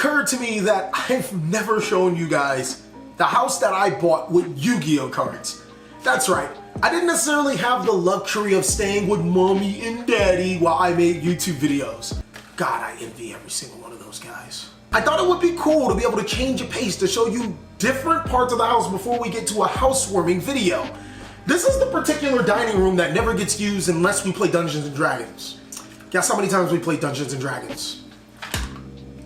occurred to me that I've never shown you guys the house that I bought with Yu-Gi-Oh cards. That's right, I didn't necessarily have the luxury of staying with mommy and daddy while I made YouTube videos. God, I envy every single one of those guys. I thought it would be cool to be able to change the pace to show you different parts of the house before we get to a housewarming video. This is the particular dining room that never gets used unless we play Dungeons and Dragons. Guess how many times we played Dungeons and Dragons?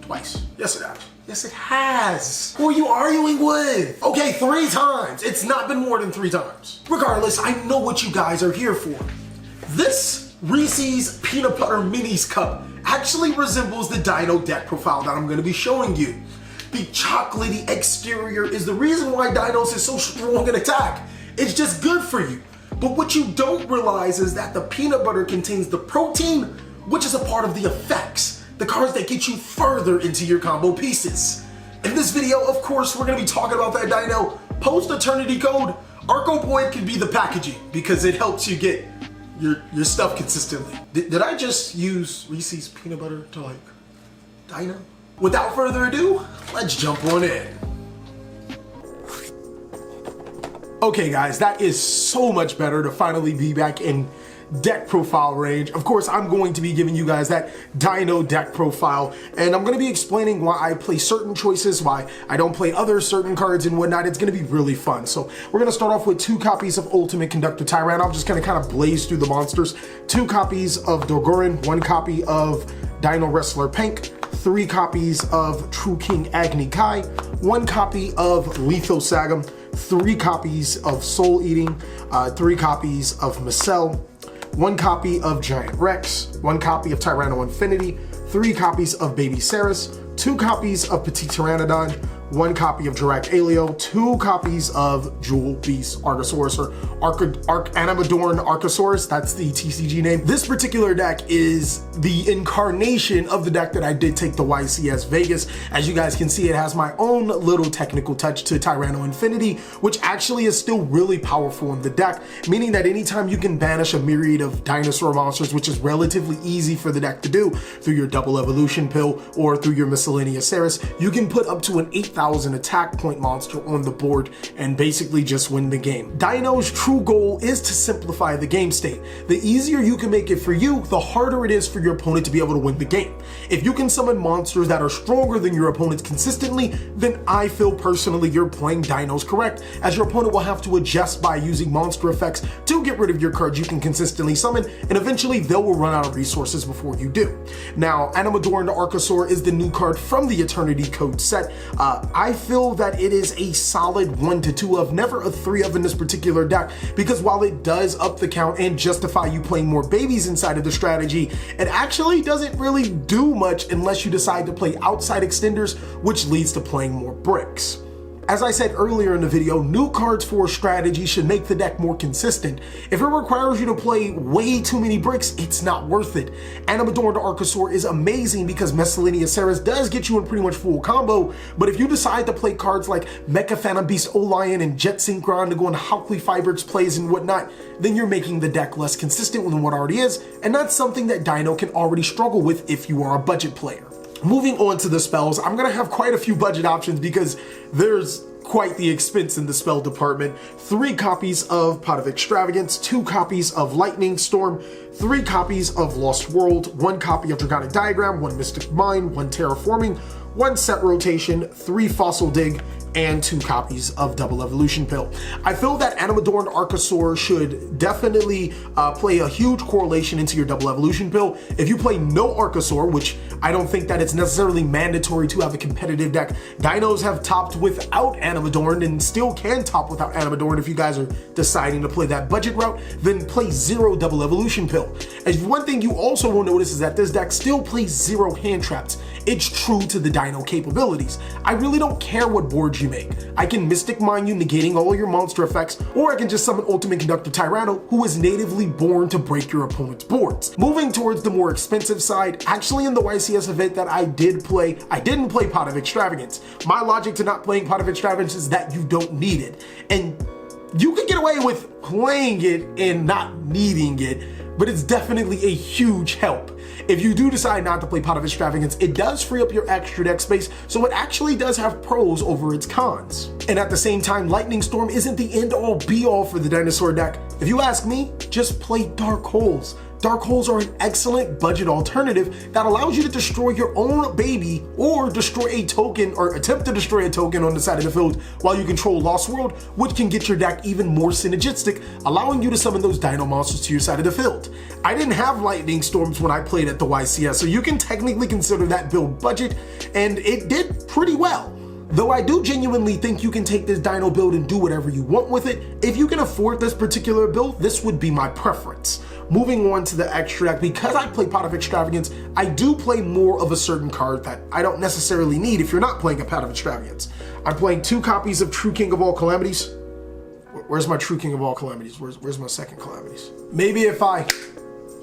Twice. Yes, it has. Yes, it has. Who are you arguing with? Okay, 3 times. It's not been more than 3 times. Regardless, I know what you guys are here for. This Reese's Peanut Butter Minis cup actually resembles the Dino deck profile that I'm going to be showing you. The chocolatey exterior is the reason why Dinos is so strong in attack. It's just good for you. But what you don't realize is that the peanut butter contains the protein, which is a part of the effects, the cards that get you further into your combo pieces. In this video, of course, we're going to be talking about that Dino. Post-Eternity Code, Arco Boy can be the packaging because it helps you get your stuff consistently. Did I just use Reese's peanut butter to like Dino? Without further ado, let's jump on in. Okay guys, that is so much better to finally be back in deck profile range. Of course, I'm going to be giving you guys that Dino deck profile, and I'm going to be explaining why I play certain choices, why I don't play other certain cards and whatnot. It's going to be really fun. So we're going to start off with 2 copies of Ultimate Conductor Tyrant. I'm just going to kind of blaze through the monsters. 2 copies of Dorgoran, 1 copy of Dino Wrestler Pink, 3 copies of True King Agni Kai, 1 copy of Lethal Sagam, 3 copies of Soul Eating, 3 copies of Macel, 1 copy of Giant Rex, 1 copy of Tyranno Infinity, 3 copies of Baby Ceres, 2 copies of Petit Pteranodon, 1 copy of Dirac Alio, 2 copies of Jewel Beast Archosaurus, or Animadorn Archosaurus, that's the TCG name. This particular deck is the incarnation of the deck that I did take to YCS Vegas. As you guys can see, it has my own little technical touch to Tyranno Infinity, which actually is still really powerful in the deck, meaning that anytime you can banish a myriad of dinosaur monsters, which is relatively easy for the deck to do through your double evolution pill or through your miscellaneous Ceres, you can put up to an 8,000 attack point monster on the board and basically just win the game. Dino's true goal is to simplify the game state. The easier you can make it for you, the harder it is for your opponent to be able to win the game. If you can summon monsters that are stronger than your opponents consistently, then I feel personally you're playing Dinos correct, as your opponent will have to adjust by using monster effects to get rid of your cards you can consistently summon, and eventually they will run out of resources before you do. Now, Animadorn Archosaur is the new card from the Eternity Code set. I feel that it is a solid 1 to 2 of, never a 3 of in this particular deck, because while it does up the count and justify you playing more babies inside of the strategy, it actually doesn't really do much unless you decide to play outside extenders, which leads to playing more bricks. As I said earlier in the video, new cards for strategy should make the deck more consistent. If it requires you to play way too many bricks, it's not worth it. Animadorn Archosaur is amazing because Miscellaneous Ceres does get you in pretty much full combo, but if you decide to play cards like Mecha Phantom Beast Olion and Jet Synchron to go into Hawkley Fiber's plays and whatnot, then you're making the deck less consistent than what already is, and that's something that Dino can already struggle with if you are a budget player. Moving on to the spells, I'm going to have quite a few budget options because there's quite the expense in the spell department. 3 copies of Pot of Extravagance, 2 copies of Lightning Storm, 3 copies of Lost World, 1 copy of Dragonic Diagram, 1 Mystic Mine, 1 Terraforming, 1 Set Rotation, 3 Fossil Dig, and 2 copies of Double Evolution Pill. I feel that Animadorn Archosaur should definitely play a huge correlation into your Double Evolution Pill. If you play no Archosaur, which I don't think that it's necessarily mandatory to have a competitive deck, Dinos have topped without Animadorn and still can top without Animadorn. If you guys are deciding to play that budget route, then play 0 Double Evolution Pill. And one thing you also will notice is that this deck still plays 0 hand traps. It's true to the Dino capabilities. I really don't care what board you make. I can Mystic Mine you, negating all your monster effects, or I can just summon Ultimate Conductor Tyranno, who is natively born to break your opponent's boards. Moving towards the more expensive side, actually in the YCS event that I didn't play Pot of Extravagance. My logic to not playing Pot of Extravagance is that you don't need it. And you could get away with playing it and not needing it, but it's definitely a huge help. If you do decide not to play Pot of Extravagance, it does free up your extra deck space, so it actually does have pros over its cons. And at the same time, Lightning Storm isn't the end-all be-all for the dinosaur deck. If you ask me, just play Dark Holes. Dark Holes are an excellent budget alternative that allows you to destroy your own baby or destroy a token or attempt to destroy a token on the side of the field while you control Lost World, which can get your deck even more synergistic, allowing you to summon those dino monsters to your side of the field. I didn't have Lightning Storms when I played at the YCS, so you can technically consider that build budget, and it did pretty well. Though I do genuinely think you can take this dino build and do whatever you want with it. If you can afford this particular build, this would be my preference. Moving on to the extra deck, because I play Pot of Extravagance, I do play more of a certain card that I don't necessarily need if you're not playing a Pot of Extravagance. I'm playing 2 copies of True King of All Calamities. Where's my True King of All Calamities? Where's my second Calamities? Maybe if I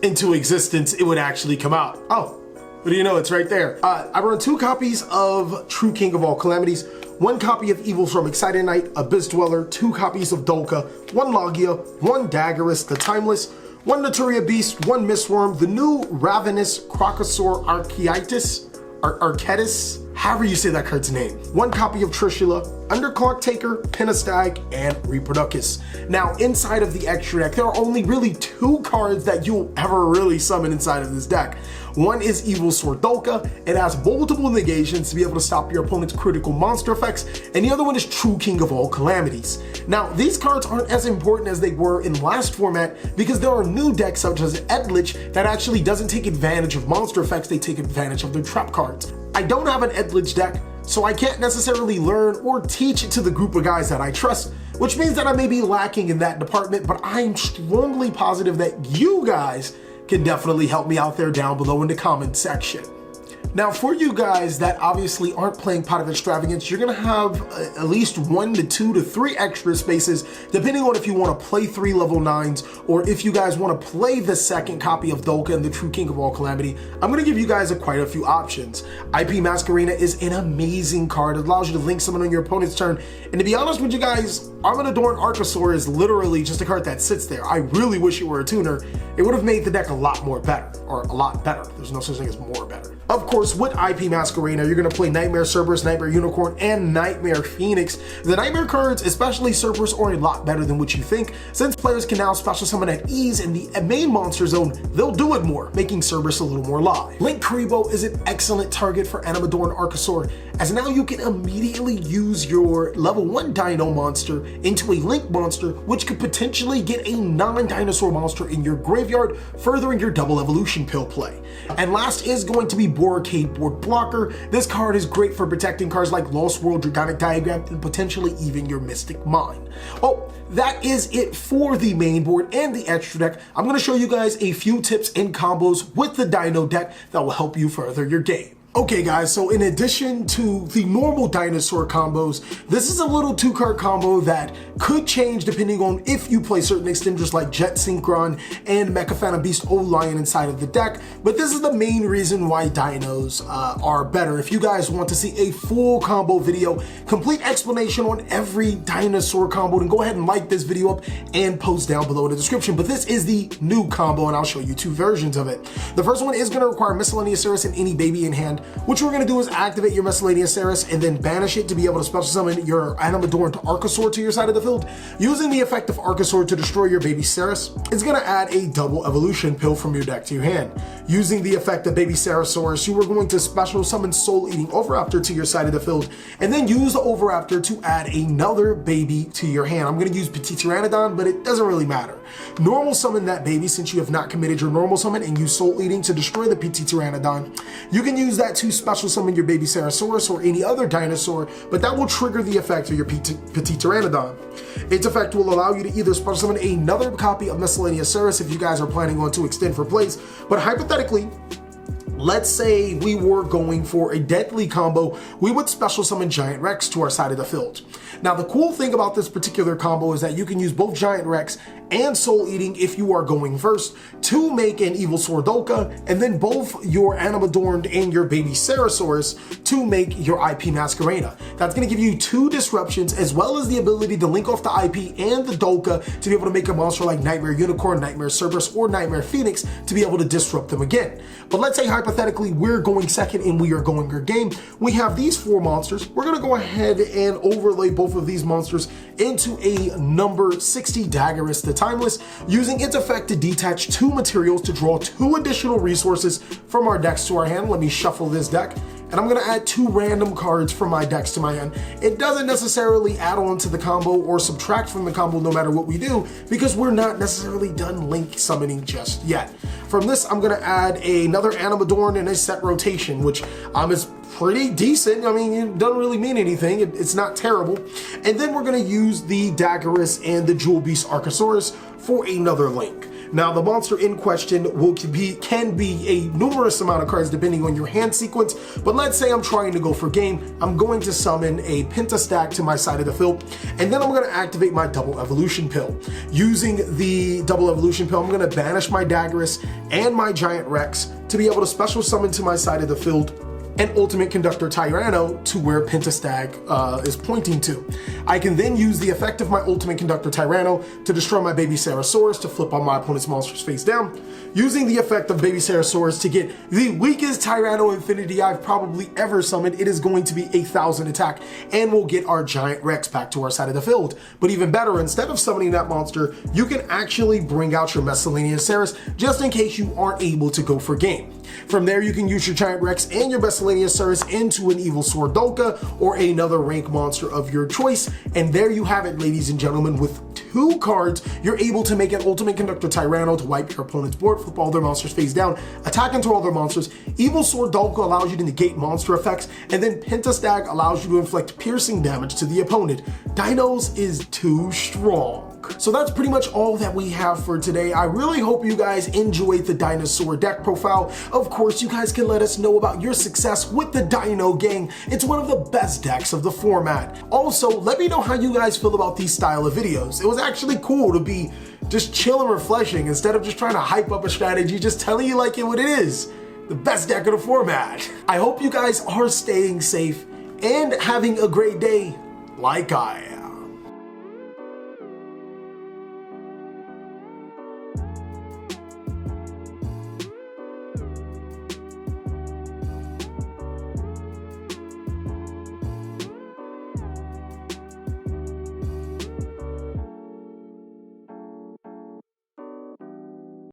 into existence, it would actually come out. Oh. But you know, it's right there. I run 2 copies of True King of All Calamities, 1 copy of Evil from Excited Knight, Abyss Dweller, 2 copies of Dolka, 1 Logia, 1 Daggerus, the Timeless, 1 Naturia Beast, 1 Mistworm, the new Ravenous Crocosaur Arquetis, however you say that card's name, 1 copy of Trishula, Underclock Taker, Penastag, and Reproducus. Now, inside of the extra deck, there are only really 2 cards that you'll ever really summon inside of this deck. One is Evil Sword Dolka. It has multiple negations to be able to stop your opponent's critical monster effects, and the other one is True King of All Calamities. Now, these cards aren't as important as they were in last format because there are new decks such as Edlich that actually doesn't take advantage of monster effects, they take advantage of their trap cards. I don't have an Edlich deck, so I can't necessarily learn or teach it to the group of guys that I trust, which means that I may be lacking in that department, but I'm strongly positive that you guys can definitely help me out there down below in the comment section. Now, for you guys that obviously aren't playing Pot of Extravagance, you're gonna have at least 1 to 2 to 3 extra spaces, depending on if you wanna play 3 level 9s, or if you guys wanna play the second copy of Dolka and the True King of All Calamity. I'm gonna give you guys quite a few options. IP Masquerena is an amazing card. It allows you to link someone on your opponent's turn. And to be honest with you guys, Armadorn Archosaur is literally just a card that sits there. I really wish it were a tuner. It would have made the deck a lot more better, or a lot better. There's no such thing as more better. Of course, with IP Masquerena, you're gonna play Nightmare Cerberus, Nightmare Unicorn, and Nightmare Phoenix. The Nightmare cards, especially Cerberus, are a lot better than what you think. Since players can now special summon at ease in the main monster zone, they'll do it more, making Cerberus a little more live. Link Karibo is an excellent target for Armadorn Archosaur, as now you can immediately use your level 1 Dino monster into a Link monster, which could potentially get a non-dinosaur monster in your graveyard, furthering your double evolution pill play. And last is going to be Boracade Board Blocker. This card is great for protecting cards like Lost World, Dragonic Diagram, and potentially even your Mystic Mine. Well, that is it for the main board and the extra deck. I'm going to show you guys a few tips and combos with the Dino deck that will help you further your game. Okay guys, so in addition to the normal dinosaur combos, this is a little 2-card combo that could change depending on if you play certain extenders like Jet Synchron and Mecha Phantom Beast O-Lion inside of the deck, but this is the main reason why dinos are better. If you guys want to see a full combo video, complete explanation on every dinosaur combo, then go ahead and like this video up and post down below in the description. But this is the new combo and I'll show you 2 versions of it. The first one is going to require Miscellaneous Ceres and any baby in hand. What we're going to do is activate your Miscellaneous Ceres and then banish it to be able to special summon your Armadorn to Archosaur to your side of the field. Using the effect of Archosaur to destroy your baby Ceres, it's going to add a double evolution pill from your deck to your hand. Using the effect of baby Ceresaurus, you are going to special summon Soul Eating Overraptor to your side of the field and then use the Overraptor to add another baby to your hand. I'm going to use Petit Pteranodon, but it doesn't really matter. Normal summon that baby since you have not committed your normal summon and use Soul Eating to destroy the Petit Pteranodon. You can use that to special summon your baby Ceresaurus or any other dinosaur, but that will trigger the effect of your Petit Pteranodon. Its effect will allow you to either special summon another copy of Miscellaneous Ceres if you guys are planning on to extend for plays, but hypothetically, let's say we were going for a deadly combo, we would special summon Giant Rex to our side of the field. Now, the cool thing about this particular combo is that you can use both Giant Rex and Soul Eating if you are going first to make an Evilsaur Dolka, and then both your Animadorned and your Baby Sarasaurus to make your IP Masquerena. That's going to give you 2 disruptions as well as the ability to link off the IP and the Dolka to be able to make a monster like Nightmare Unicorn, Nightmare Cerberus, or Nightmare Phoenix to be able to disrupt them again. But let's say hypothetically we're going second and we are going your game. We have these 4 monsters. We're going to go ahead and overlay both of these monsters into a number 60 Daggerus the Timeless, using its effect to detach 2 materials to draw 2 additional resources from our decks to our hand. Let me shuffle this deck, and I'm gonna add 2 random cards from my decks to my hand. It doesn't necessarily add on to the combo or subtract from the combo no matter what we do, because we're not necessarily done link summoning just yet. From this, I'm gonna add another Animadorn in a set rotation, which is pretty decent. I mean, it doesn't really mean anything. It's not terrible. And then we're gonna use the Daggerus and the Jewel Beast Archosaurus for another link. Now, the monster in question can be a numerous amount of cards depending on your hand sequence, but let's say I'm trying to go for game. I'm going to summon a Pentastack to my side of the field, and then I'm going to activate my Double Evolution Pill. Using the Double Evolution Pill, I'm going to banish my Daggerus and my Giant Rex to be able to special summon to my side of the field and Ultimate Conductor Tyranno to where Pentastag is pointing to. I can then use the effect of my Ultimate Conductor Tyranno to destroy my Baby Sarasaurus to flip on my opponent's monsters face down, using the effect of Baby Sarasaurus to get the weakest Tyranno Infinity I've probably ever summoned. It is going to be 1,000 attack, and we'll get our Giant Rex back to our side of the field. But even better, instead of summoning that monster, you can actually bring out your Miscellaneous Saurus just in case you aren't able to go for game. From there, you can use your Giant Rex and your Miscellaneous Saurus into an Evilsaur Dolka or another rank monster of your choice. And there you have it, ladies and gentlemen. With 2 cards, you're able to make an Ultimate Conductor Tyranno to wipe your opponent's board, flip all their monsters face down, attack into all their monsters. Evilsaur Dolka allows you to negate monster effects, and then Pentastag allows you to inflict piercing damage to the opponent. Dinos is too strong. So that's pretty much all that we have for today. I really hope you guys enjoyed the dinosaur deck profile. Of course, you guys can let us know about your success with the Dino Gang. It's one of the best decks of the format. Also, let me know how you guys feel about these style of videos. It was actually cool to be just chill and refreshing instead of just trying to hype up a strategy, just telling you like what it is. The best deck of the format. I hope you guys are staying safe and having a great day like I am.